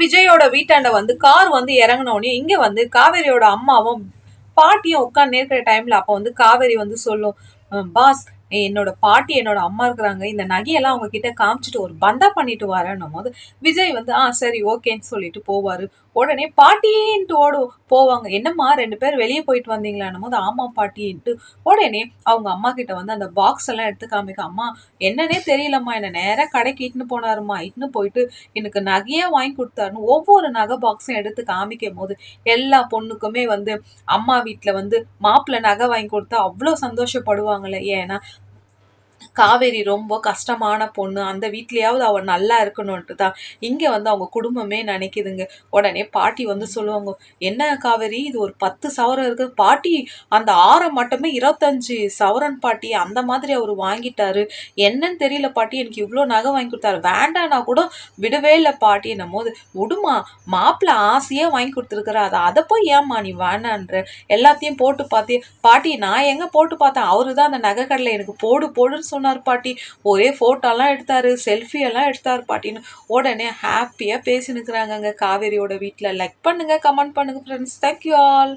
விஜயோட வீட்டாண்ட வந்து கார் வந்து இறங்கினோடனே இங்க வந்து காவேரியோட அம்மாவும் பாட்டியும் உட்காந்து இருக்கிற டைம்ல அப்ப வந்து காவேரி வந்து சொல்லும், பாஸ் என்னோட பாட்டி என்னோட அம்மா இருக்கிறாங்க, இந்த நகையெல்லாம் அவங்க கிட்ட காமிச்சிட்டு ஒரு பந்தா பண்ணிட்டு வரேன்னும் போது விஜய் வந்து சரி ஓகேன்னு சொல்லிட்டு போவாரு. உடனே பாட்டின்ட்டு போவாங்க. என்னம்மா 2 பேர் வெளியே போயிட்டு வந்தீங்களான்னும் போது ஆமா பாட்டின்ட்டு உடனே அவங்க அம்மா கிட்ட வந்து அந்த பாக்ஸ் எல்லாம் எடுத்து காமிக்க, அம்மா என்னன்னே தெரியலம்மா, என்ன நேரா கடைக்கு இட்டுன்னு போனாருமா, இட்டுன்னு போயிட்டு எனக்கு நகையா வாங்கி கொடுத்தாருன்னு ஒவ்வொரு நகை பாக்ஸும் எடுத்து காமிக்கும் போது எல்லா பொண்ணுக்குமே வந்து அம்மா வீட்டுல வந்து மாப்பிள்ளை நகை வாங்கி கொடுத்தா அவ்வளோ சந்தோஷப்படுவாங்கல்ல. ஏன்னா காவேரி ரொம்ப கஷ்டமான பொண்ணு, அந்த வீட்லயாவது அவ நல்லா இருக்கணும்ட்டு தான் இங்க வந்து அவங்க குடும்பமே நினைக்குதுங்க. உடனே பாட்டி வந்து சொல்லுவாங்க, என்ன காவேரி இது ஒரு 10 சவரம் இருக்கு பாட்டி, அந்த ஆரம் மட்டுமே 25 சவரன் பாட்டி, அந்த மாதிரி அவர் வாங்கிட்டாரு, என்னன்னு தெரியல பாட்டி, எனக்கு இவ்வளோ நகை வாங்கி கொடுத்தாரு, வேண்டாம்னா கூட விடவே இல்லை பாட்டி என்னும் போது, விடுமா மாப்பிள்ள ஆசையா வாங்கி கொடுத்துருக்குற, அதை போய் ஏம்மா நீ வேணான்ற, எல்லாத்தையும் போட்டு பார்த்தே பாட்டி, நான் எங்க போட்டு பார்த்தேன், அவரு தான் அந்த நகை கடையில் எனக்கு போடு போடுன்னு சொன்னார் பாட்டி, ஒரே போட்டோலாம் எடுத்தாரு, செல்ஃபி எல்லாம் எடுத்தாரு பாட்டின்னு உடனே ஹாப்பியா பேசினுக்கிறாங்க காவேரியோட வீட்டுல. லைக் பண்ணுங்க, கமெண்ட் பண்ணுங்க ஃப்ரெண்ட்ஸ். Thank you all.